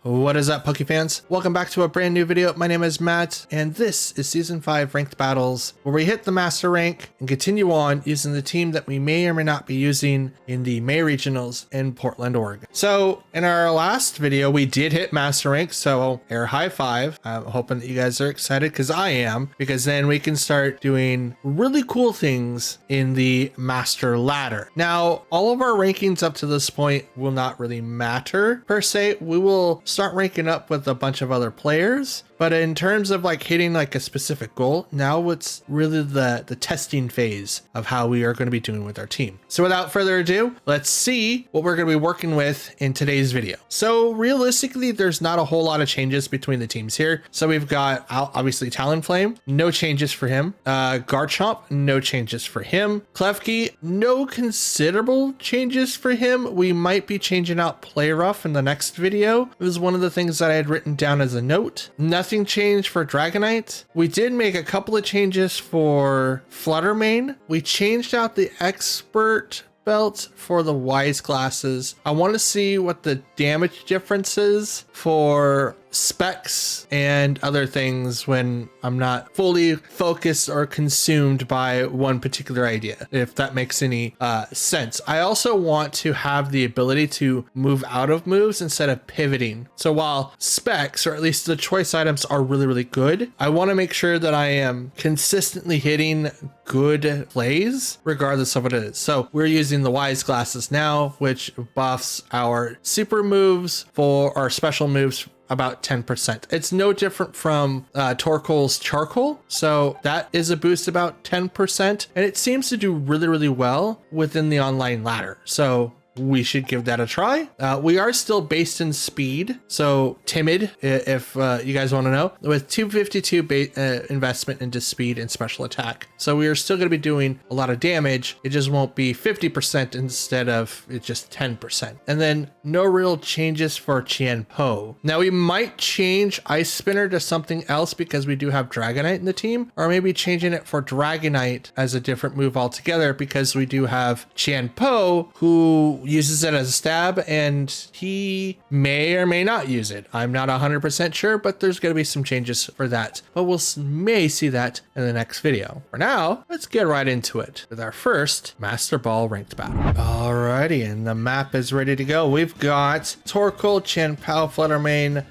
What is up, Pokefans? Welcome back to a brand new video. My name is Matt, and this is Season 5 Ranked Battles, where we hit the Master Rank and continue on using the team that we may or may not be using in the May Regionals in Portland, Oregon. So, in our last video, we did hit Master Rank, so air high five. I'm hoping that you guys are excited, because I am, because then we can start doing really cool things in the Master Ladder. Now, all of our rankings up to this point will not really matter, per se. We will start ranking up with a bunch of other players, but in terms of like hitting like a specific goal, now it's really the testing phase of how we are going to be doing with our team. So without further ado, let's see what we're going to be working with in today's video. So realistically, there's not a whole lot of changes between the teams here. So we've got obviously Talonflame, no changes for him. Garchomp, no changes for him. Klefki, no considerable changes for him. We might be changing out Play Rough in the next video. It was one of the things that I had written down as a note. Nothing changed for Dragonite. We did make a couple of changes for Fluttermane. We changed out the Expert belt for the Wise glasses. I want to see what the damage difference is for specs and other things when I'm not fully focused or consumed by one particular idea, if that makes any sense. I also want to have the ability to move out of moves instead of pivoting. So while specs, or at least the choice items, are really, really good, I want to make sure that I am consistently hitting good plays regardless of what it is. So we're using the Wise glasses now, which buffs our super moves for our special moves about 10%. It's no different from Torkoal's Charcoal. So that is a boost about 10%, and it seems to do really, really well within the online ladder. So we should give that a try. We are still based in speed, so timid, if you guys want to know, with 252 investment into speed and special attack. So we are still going to be doing a lot of damage. It just won't be 50% instead of it's just 10%. And then no real changes for Qianpo. Now we might change Ice Spinner to something else because we do have Dragonite in the team, or maybe changing it for Dragonite as a different move altogether because we do have Qianpo, who uses it as a stab, and he may or may not use it. I'm not 100% sure, but there's going to be some changes for that, but we'll may see that in the next video. For now, let's get right into it with our first Master Ball ranked battle. Alrighty, and the map is ready to go. We've got Torkoal, Qianpo, Fluttermane,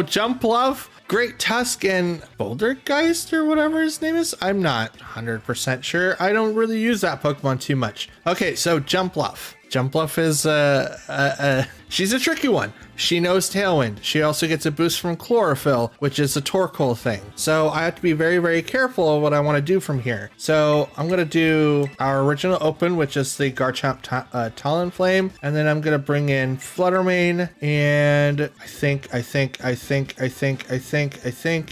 Jump Love, Great Tusk, and Bouldergeist, or whatever his name is. I'm not 100% sure. I don't really use that Pokemon too much. Okay, so Jumpluff. Jumpluff is she's a tricky one. She knows Tailwind. She also gets a boost from Chlorophyll, which is a Torkoal thing. So I have to be very, very careful of what I want to do from here. So I'm going to do our original open, which is the Garchomp Talonflame. And then I'm going to bring in Fluttermane. And I think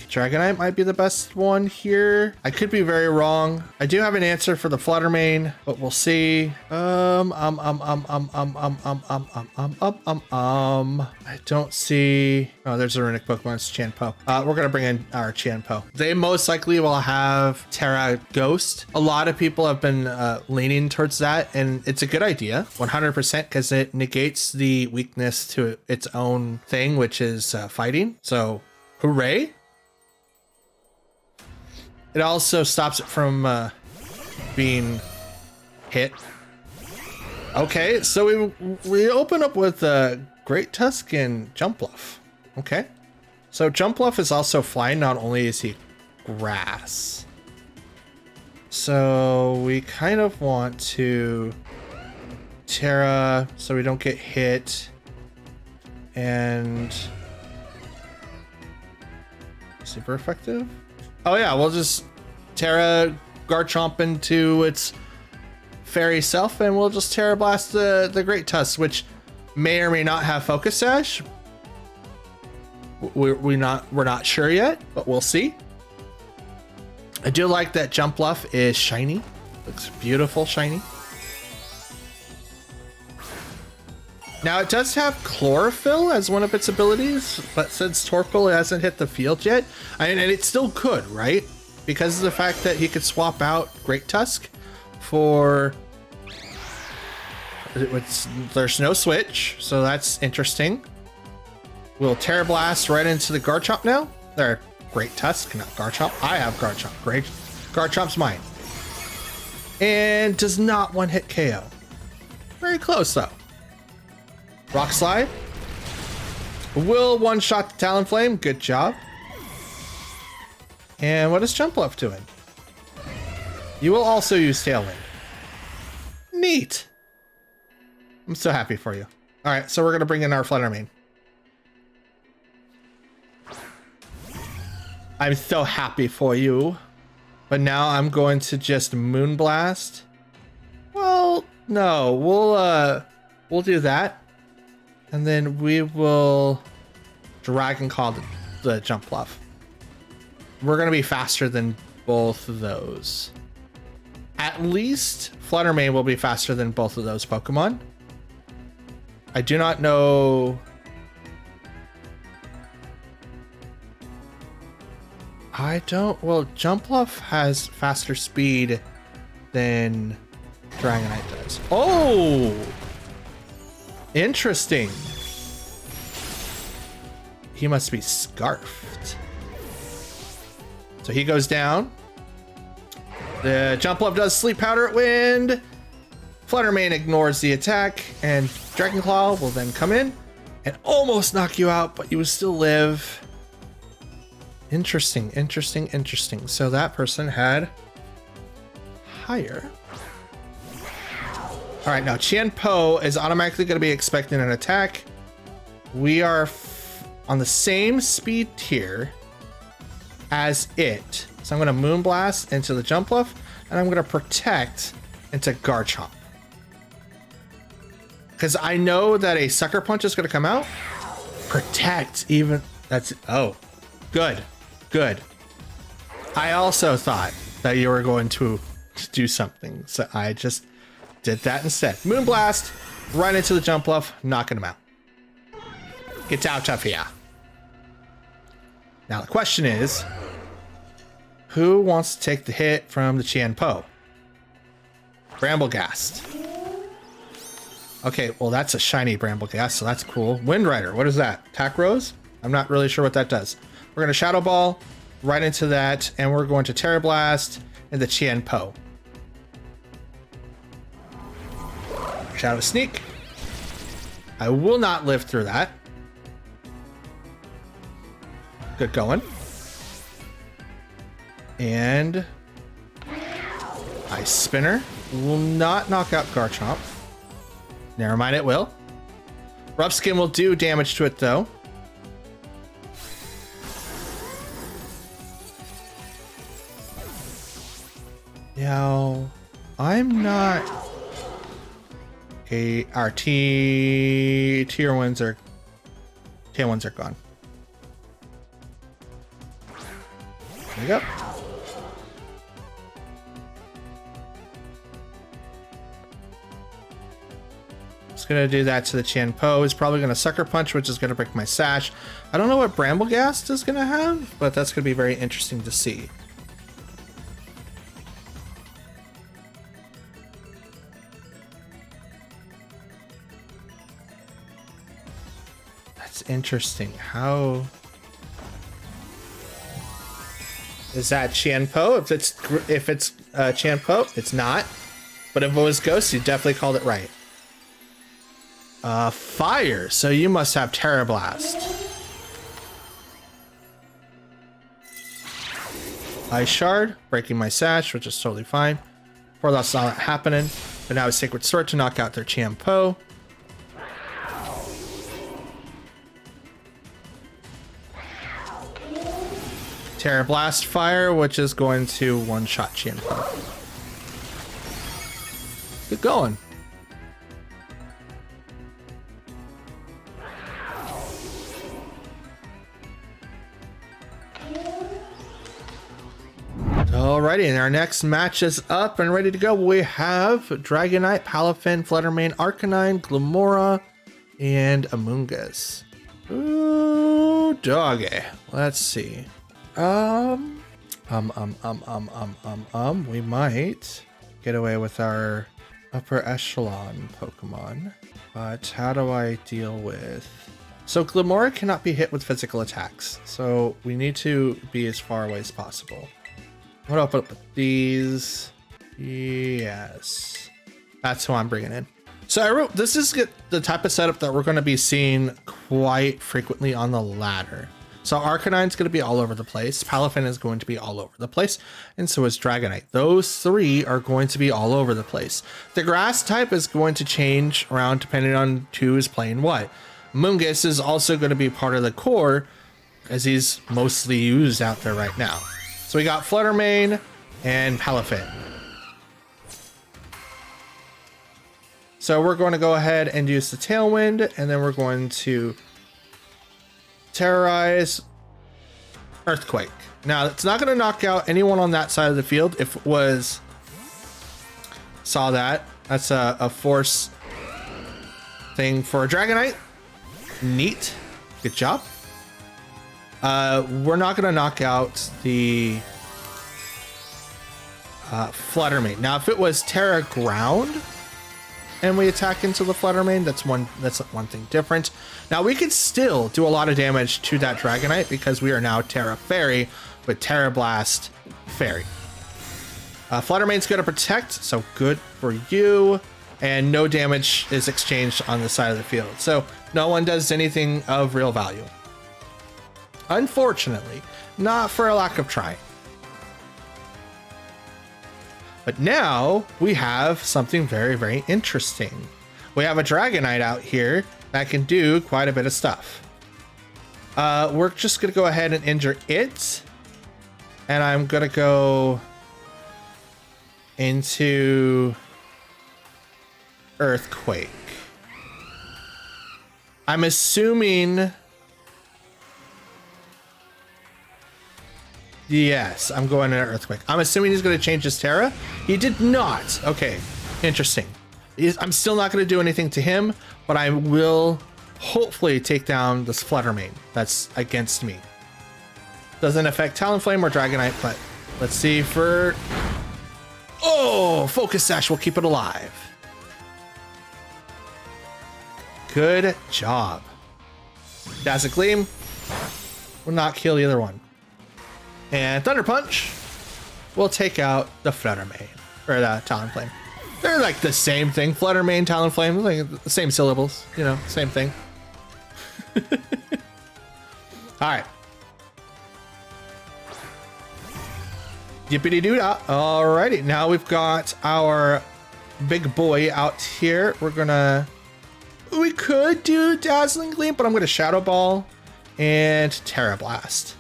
Dragonite might be the best one here. I could be very wrong. I do have an answer for the Fluttermane, but we'll see. I don't see. Oh, there's a runic Pokemon. It's Qianpo. We're gonna bring in our Qianpo. They most likely will have Terra Ghost. A lot of people have been leaning towards that, and it's a good idea, 100%, because it negates the weakness to its own thing, which is fighting. So, hooray! It also stops it from being hit. Okay, so we open up with Great Tusk and Jumpluff. Okay, so Jumpluff is also flying. Not only is he grass, so we kind of want to Terra so we don't get hit, and super effective. Oh yeah, we'll just Terra Garchomp into its fairy self, and we'll just Terra Blast the Great Tusk, which may or may not have Focus Sash. We're not sure yet, but we'll see. I do like that Jumpluff is shiny. Looks beautiful shiny. Now it does have Chlorophyll as one of its abilities, but since Torkoal hasn't hit the field yet, and it still could, right? Because of the fact that he could swap out Great Tusk for there's no switch, so that's interesting. We'll Terra Blast right into the Garchomp now. There, Great Tusk, not Garchomp. I have Garchomp. Great, Garchomp's mine. And does not one hit KO. Very close though. Rock Slide. Will one shot the Talonflame. Good job. And what is Jumpluff doing? You will also use Tailwind. Neat. I'm so happy for you. All right, so we're gonna bring in our Fluttermane. I'm so happy for you. But now I'm going to just Moonblast. Well, no, we'll do that. And then we will Dragon Claw the Jumpluff. We're gonna be faster than both of those. At least Fluttermane will be faster than both of those Pokemon. I do not know. Well, Jumpluff has faster speed than Dragonite does. Oh! Interesting. He must be scarfed. So he goes down. The Jumpluff does Sleep Powder at Wind. Fluttermane ignores the attack, and Dragon Claw will then come in and almost knock you out, but you will still live. Interesting, interesting, interesting. So that person had higher. All right, now Qianpo is automatically going to be expecting an attack. We are on the same speed tier as it. So I'm going to Moonblast into the Jumpluff, and I'm going to Protect into Garchomp. Because I know that a Sucker Punch is going to come out. Protect even. That's, oh, good, good. I also thought that you were going to do something, so I just did that instead. Moonblast right into the Jumpluff, knocking him out. Get out of here. Now the question is, who wants to take the hit from the Qianpo? Bramblegast. Okay, well that's a shiny Bramblegast, so that's cool. Wind Rider, what is that? Attack Rose? I'm not really sure what that does. We're gonna Shadow Ball right into that, and we're going to Terra Blast and the Qianpo. Shadow Sneak. I will not live through that. Good going. And Ice Spinner will not knock out Garchomp. Never mind, it will. Rough Skin will do damage to it though. Now, I'm not. Okay, our tier ones are gone. There we go. Just gonna do that to the Qianpo. He's probably gonna Sucker Punch, which is gonna break my sash. I don't know what Bramblegast is gonna have, but that's gonna be very interesting to see. That's interesting. How is that Qianpo? If it's Qianpo, it's not. But if it was Ghost, you definitely called it right. Fire. So you must have Terra Blast. Ice Shard, breaking my sash, which is totally fine. Before that's not happening. But now a Sacred Sword to knock out their Qianpo. Terra Blast Fire, which is going to one-shot Qianpo. Good going. Alrighty, and our next match is up and ready to go. We have Dragonite, Palafin, Fluttermane, Arcanine, Glimmora, and Amoonguss. Ooh, doggy. Let's see. We might get away with our upper echelon Pokemon. But how do I deal with... So Glimora cannot be hit with physical attacks. So we need to be as far away as possible. What do I put up with these? Yes. That's who I'm bringing in. So I wrote, this is the type of setup that we're going to be seeing quite frequently on the ladder. So Arcanine's going to be all over the place. Palafin is going to be all over the place. And so is Dragonite. Those three are going to be all over the place. The grass type is going to change around depending on who is playing what. Mungus is also going to be part of the core as he's mostly used out there right now. So we got Fluttermane and Palafin. So we're going to go ahead and use the Tailwind, and then we're going to Terrorize, Earthquake. Now, it's not going to knock out anyone on that side of the field. If it was... Saw that. That's a force thing for a Dragonite. Neat. Good job. We're not going to knock out the Fluttermane. Now, if it was Terra Ground and we attack into the Fluttermane, that's one thing different. Now we can still do a lot of damage to that Dragonite because we are now Terra Fairy with Terra Blast Fairy. Fluttermane's going to protect, so good for you. And no damage is exchanged on the side of the field. So no one does anything of real value. Unfortunately, not for a lack of trying. But now we have something very, very interesting. We have a Dragonite out here that can do quite a bit of stuff. We're just going to go ahead and injure it. And I'm going to go into Earthquake. I'm assuming... Yes, I'm going to Earthquake. I'm assuming he's going to change his Terra. He did not. Okay, interesting. I'm still not going to do anything to him, but I will hopefully take down this Fluttermane that's against me. Doesn't affect Talonflame or Dragonite, but let's see for... Oh, Focus Sash will keep it alive. Good job. Dazzle Gleam will not kill either one. And Thunder Punch will take out the Fluttermane, or the Talonflame. They're like the same thing. Fluttermane, Talonflame, like the same syllables, you know, same thing. All right. Yippity doo dah. Alrighty, now we've got our big boy out here. We could do Dazzling Gleam, but I'm gonna Shadow Ball and Terra Blast.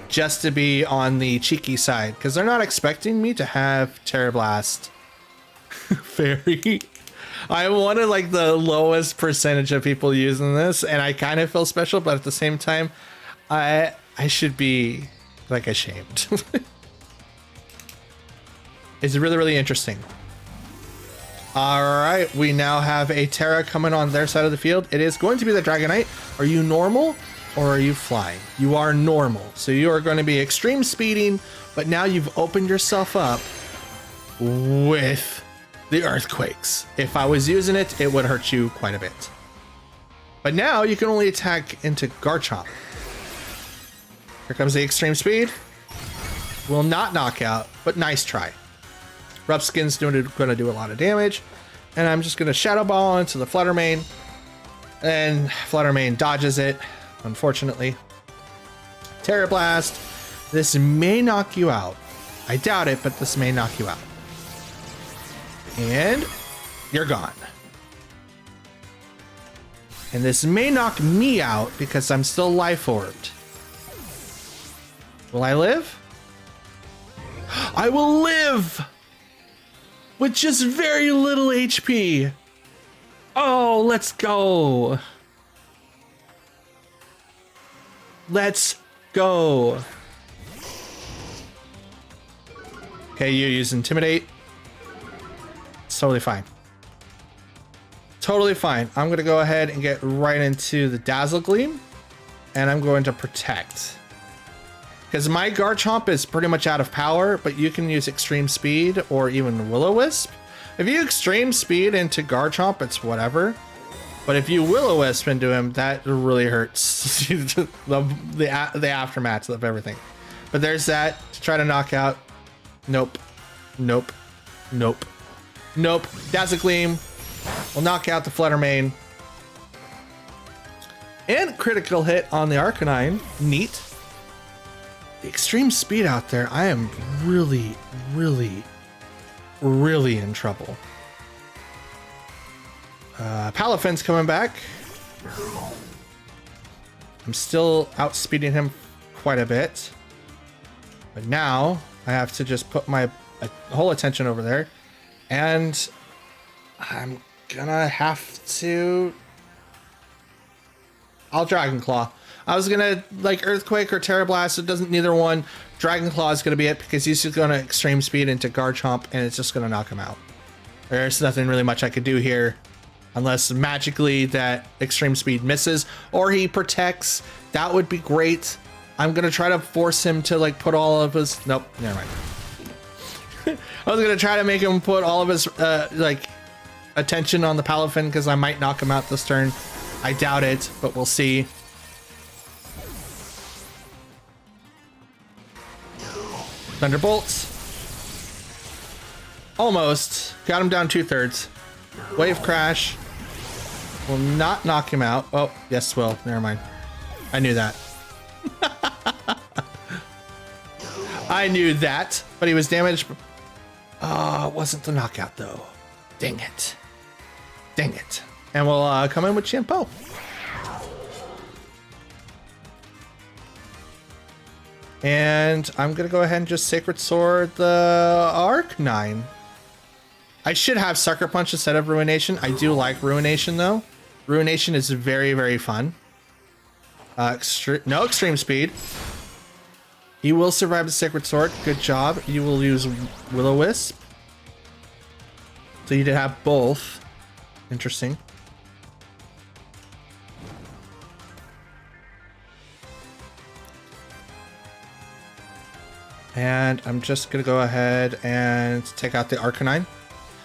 Just to be on the cheeky side, because they're not expecting me to have Terra Blast Fairy. I wanted like the lowest percentage of people using this, and I kind of feel special, but at the same time, I should be like ashamed. It's really, really interesting. All right, we now have a Terra coming on their side of the field. It is going to be the Dragonite. Are you normal? Or are you flying? You are normal. So you are going to be extreme speeding, but now you've opened yourself up with the Earthquakes. If I was using it, it would hurt you quite a bit. But now you can only attack into Garchomp. Here comes the extreme speed. Will not knock out, but nice try. Rough Skin's going to do a lot of damage. And I'm just going to Shadow Ball into the Fluttermane. And Fluttermane dodges it. Unfortunately. Terra Blast. This may knock you out. I doubt it, but this may knock you out. And you're gone. And this may knock me out because I'm still life orbed. Will I live? I will live! With just very little HP. Oh, let's go. Let's go. Okay, you use Intimidate. It's totally fine. Totally fine. I'm going to go ahead and get right into the Dazzle Gleam. And I'm going to Protect. Because my Garchomp is pretty much out of power, but you can use Extreme Speed or even Will-O-Wisp. If you Extreme Speed into Garchomp, it's whatever. But if you Will-O-Wisp into him, that really hurts the aftermath of everything. But there's that to try to knock out. Nope. Nope. Nope. Nope. Dazzle Gleam will knock out the Fluttermane. And critical hit on the Arcanine. Neat. The extreme speed out there, I am really, really, really in trouble. Palafin's coming back. I'm still outspeeding him quite a bit. But now I have to just put my whole attention over there. And I'm gonna have to... I'll Dragon Claw. I was gonna like Earthquake or Terra Blast. It doesn't, neither one. Dragon Claw is gonna be it because he's just gonna extreme speed into Garchomp and it's just gonna knock him out. There's nothing really much I could do here unless magically that extreme speed misses or he protects. That would be great. I'm gonna try to force him to like put all of his, nope, never mind. I was gonna try to make him put all of his like attention on the Palafin because I might knock him out this turn. I doubt it, but we'll see. Thunderbolts. Almost. Got him down 2/3. Wave Crash. Will not knock him out. Oh, yes, will. Never mind. I knew that. I knew that, but he was damaged. Oh, it wasn't the knockout, though. Dang it. Dang it. And we'll come in with Shampoo. And I'm going to go ahead and just Sacred Sword the Arcanine. I should have Sucker Punch instead of Ruination. I do like Ruination, though. Ruination is very, very fun. No Extreme Speed. He will survive the Sacred Sword. Good job. You will use Will-O-Wisp. So you did have both. Interesting. And I'm just gonna go ahead and take out the Arcanine.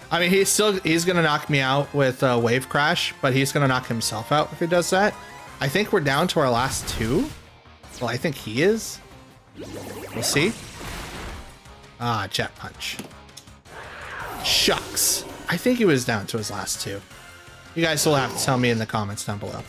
I mean, he's gonna knock me out with Wave Crash, but he's gonna knock himself out if he does that. I think we're down to our last two. Well, I think he is. We'll see. Ah, Jet Punch. Shucks. I think he was down to his last two. You guys will have to tell me in the comments down below.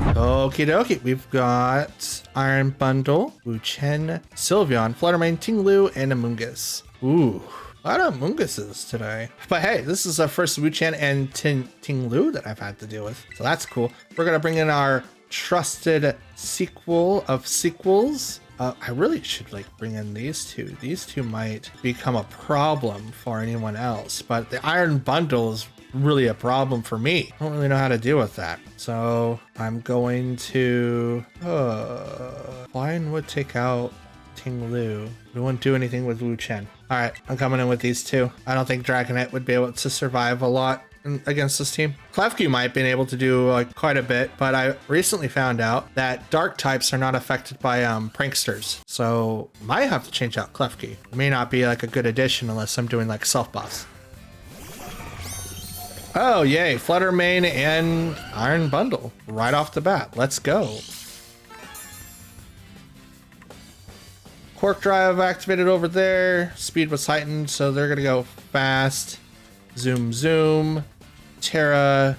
Okie dokie, we've got Iron Bundle, Wu-Chen, Sylveon, Fluttermane, Tinglu, and Amoonguss. Ooh, a lot of Amoonguses today. But hey, this is our first Wu-Chen and Tinglu that I've had to deal with, so that's cool. We're gonna bring in our trusted sequel of sequels. I really should like bring in these two. These two might become a problem for anyone else, but the Iron Bundle is really a problem for me. I don't really know how to deal with that. So I'm going to Lion would take out Tinglu. We won't do anything with Wu-Chen. All right, I'm coming in with these two. I don't think Dragonite would be able to survive a lot against this team. Klefki might have been able to do like quite a bit, but I recently found out that dark types are not affected by pranksters. So might have to change out Klefki. It may not be like a good addition unless I'm doing like self buffs. Oh, yay. Fluttermane and Iron Bundle right off the bat. Let's go. Quark Drive activated over there. Speed was heightened, so they're going to go fast. Zoom, zoom. Terra.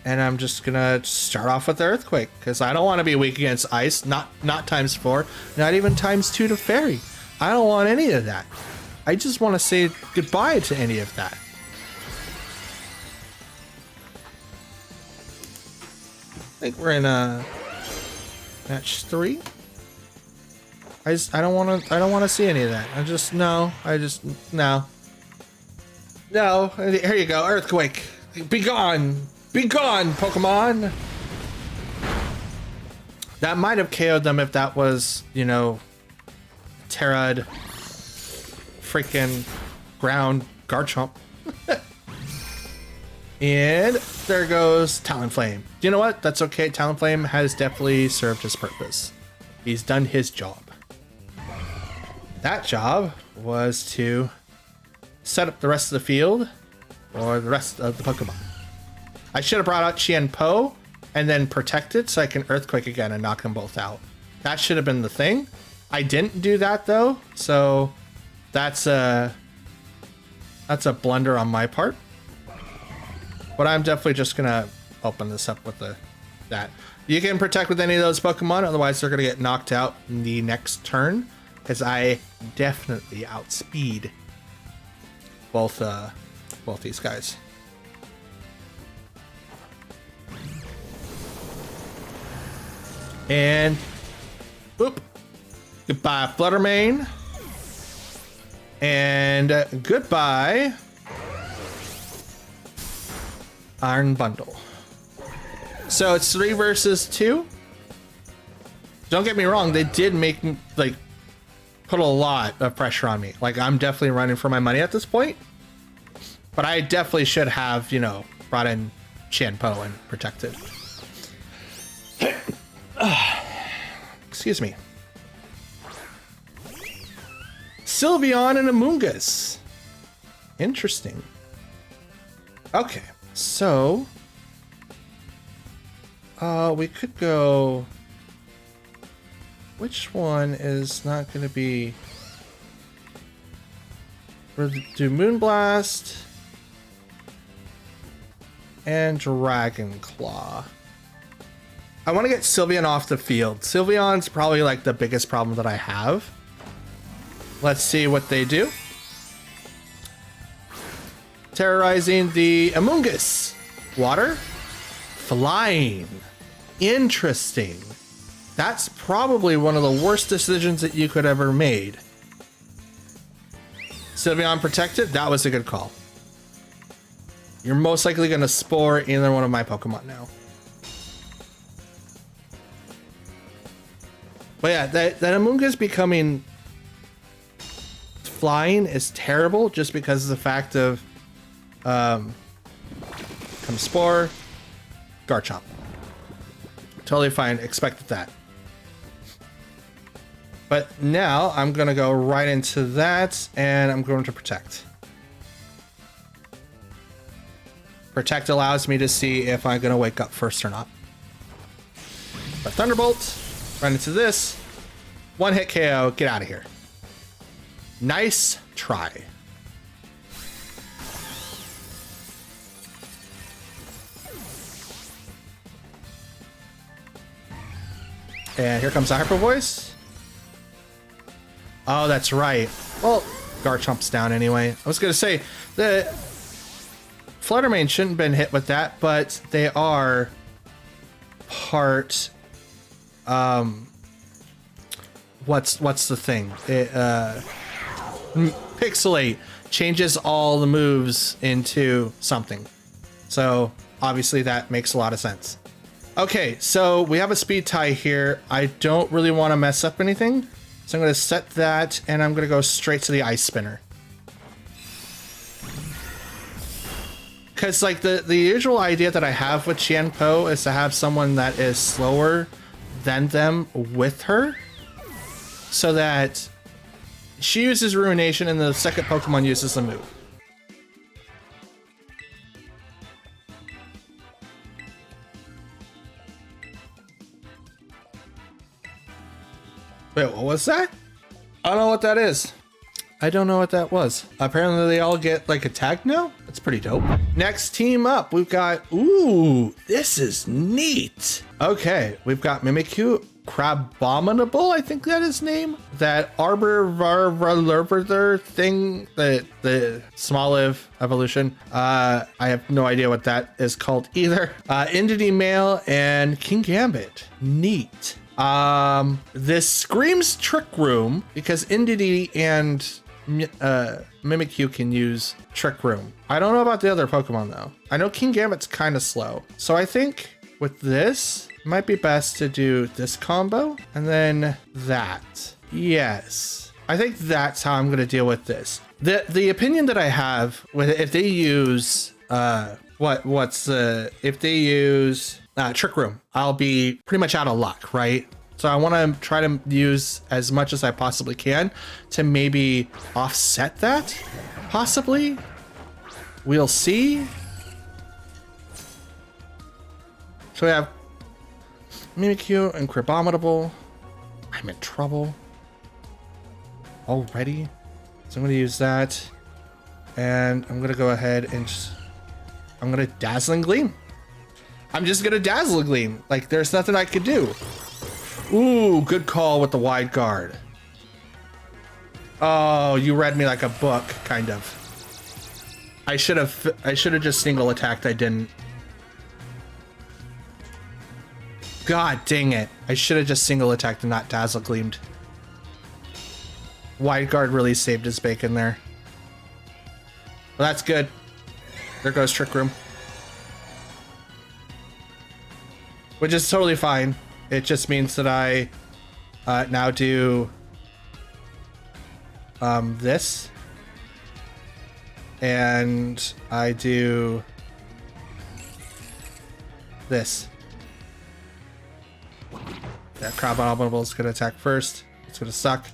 And I'm just going to start off with the Earthquake because I don't want to be weak against Ice. Not ×4. Not even ×2 to Fairy. I don't want any of that. I just want to say goodbye to any of that. I think we're in match 3. I don't want to see any of that. No. Here you go, Earthquake. Be gone, Pokemon. That might have KO'd them if that was, you know, Terra'd freaking ground Garchomp. And there goes Talonflame. You know what? That's okay. Talonflame has definitely served his purpose. He's done his job. That job was to set up the rest of the field or the rest of the Pokemon. I should have brought out Qianpo and then protected so I can Earthquake again and knock them both out. That should have been the thing. I didn't do that though, so that's a blunder on my part. But I'm definitely just gonna open this up with that. You can protect with any of those Pokemon, otherwise they're gonna get knocked out in the next turn, because I definitely outspeed both these guys. And boop. Goodbye, Fluttermane. And goodbye, Iron Bundle. So it's 3 versus 2. Don't get me wrong, they did make me, like, put a lot of pressure on me. Like, I'm definitely running for my money at this point. But I definitely should have, you know, brought in Qianpo and protected. Excuse me. Sylveon and Amoonguss. Interesting. Okay, so we could go. Which one is not going to be? We'll do Moonblast and Dragon Claw. I want to get Sylveon off the field. Sylveon's probably like the biggest problem that I have. Let's see what they do. Terrorizing the Amoonguss. Water. Flying. Interesting. That's probably one of the worst decisions that you could ever made. Sylveon protected. That was a good call. You're most likely going to spore either one of my Pokemon now. But yeah, that Amoonguss becoming flying is terrible just because of the fact of come Spore, Garchomp. Totally fine, expected that. But now I'm gonna go right into that and I'm going to protect. Protect allows me to see if I'm gonna wake up first or not. But Thunderbolt, run into this. One hit KO, get out of here. Nice try. And here comes the Hyper Voice. Oh, that's right. Well, Garchomp's down anyway. I was gonna say the Fluttermane shouldn't have been hit with that, but they are part. What's the thing? It Pixelate changes all the moves into something. So obviously that makes a lot of sense. Okay, so we have a speed tie here. I don't really want to mess up anything. So I'm going to set that and I'm going to go straight to the Ice Spinner. Because like the usual idea that I have with Qianpo is to have someone that is slower than them with her. So that she uses Ruination and the second Pokemon uses the move. Wait, what was that? I don't know what that is. I don't know what that was. Apparently they all get like a tag now? That's pretty dope. Next team up, we've got, ooh, this is neat. Okay, we've got Mimikyu, Crabominable, I think that is name. That Arbor thing, the Smoliv evolution. I have no idea what that is called either. Indity Male and King Gambit. Neat. This screams Trick Room because Indity and Mimikyu can use Trick Room. I don't know about the other Pokemon though. I know King Gambit's kind of slow. So I think with this, it might be best to do this combo and then that. Yes. I think that's how I'm going to deal with this. The opinion that I have with it, if they use, if they use Trick Room, I'll be pretty much out of luck, right? So I want to try to use as much as I possibly can to maybe offset that, possibly. We'll see. So we have Mimikyu and Crabominable. I'm in trouble already. So I'm going to use that. And I'm going to go ahead and I'm going to Dazzling Gleam. I'm just going to Dazzling Gleam. Like, there's nothing I could do. Ooh, good call with the wide guard. Oh, you read me like a book, kind of. I should have just single attacked. I didn't. God dang it. I should have just single attacked and not Dazzle Gleamed. Wide guard really saved his bacon there. Well, that's good. There goes Trick Room. Which is totally fine. It just means that I now do this. And I do this. That Crabominable is going to attack first. It's going to suck.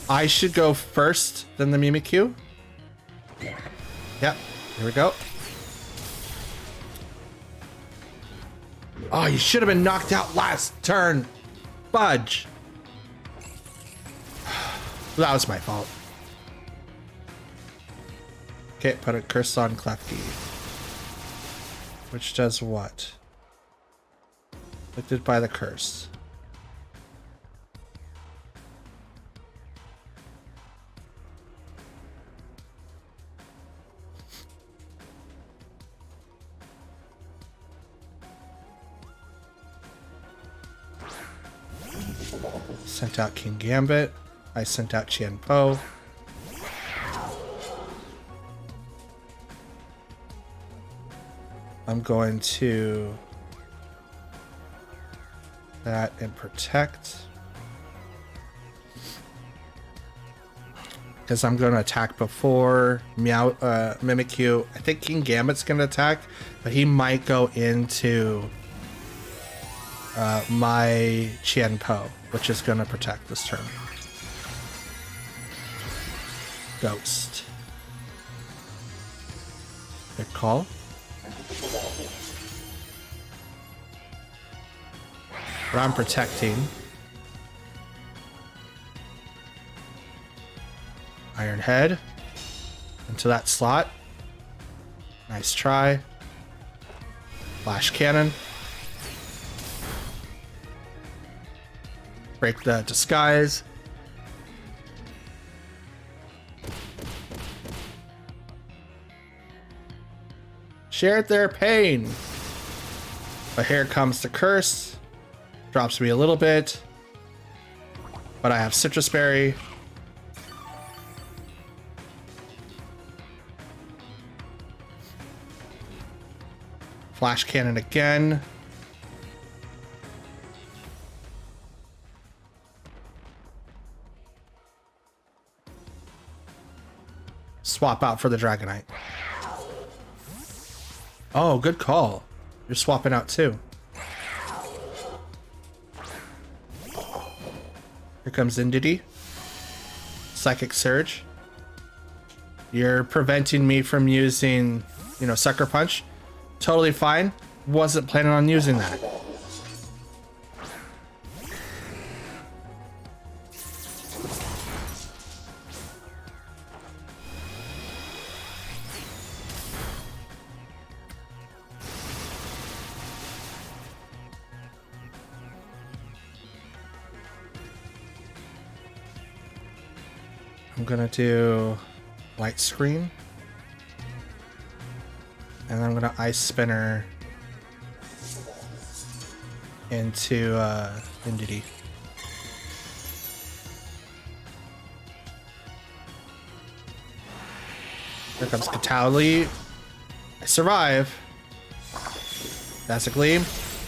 I should go first, then the Mimikyu. Yep, here we go. Oh, you should have been knocked out last turn. Fudge. That was my fault. Okay, put a curse on Klefki. Which does what? Afflicted by the curse. Sent out King Gambit. I sent out Qian Po. I'm going to that and protect. Because I'm going to attack before Mimikyu. I think King Gambit's going to attack, but he might go into my Qian Po, which is going to protect this turn. Ghost. Good call. But I'm protecting. Iron Head into that slot. Nice try. Flash Cannon. Break the disguise. Shared their pain. But here comes the curse. Drops me a little bit. But I have Citrus Berry. Flash Cannon again. Swap out for the Dragonite. Oh, good call. You're swapping out too. Here comes Indity. Psychic Surge. You're preventing me from using, Sucker Punch. Totally fine. Wasn't planning on using that. I'm gonna do Light Screen. And I'm gonna Ice Spinner into Indity. Here comes Catauli. I survive. That's a Gleam.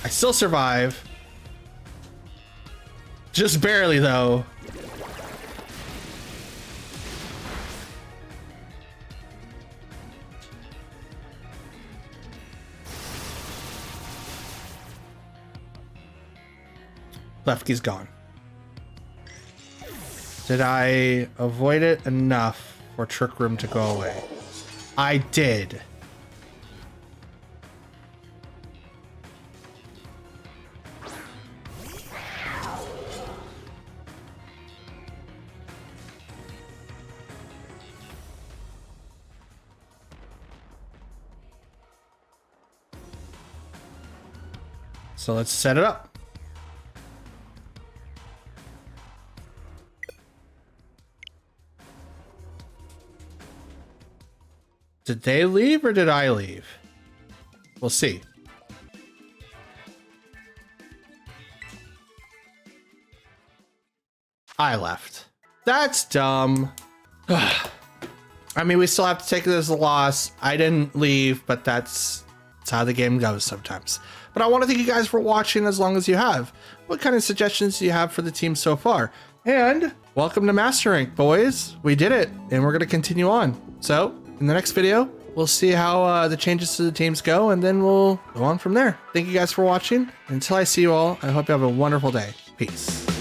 I still survive. Just barely though. Lefty's gone. Did I avoid it enough for Trick Room to go away? I did. So let's set it up. Did they leave or did I leave? We'll see. I left. That's dumb. I mean, we still have to take it as a loss. I didn't leave, but that's how the game goes sometimes. But I want to thank you guys for watching as long as you have. What kind of suggestions do you have for the team so far? And welcome to Master Rank, boys. We did it, and we're going to continue on. So in the next video, we'll see how the changes to the teams go, and then we'll go on from there. Thank you guys for watching. Until I see you all, I hope you have a wonderful day. Peace.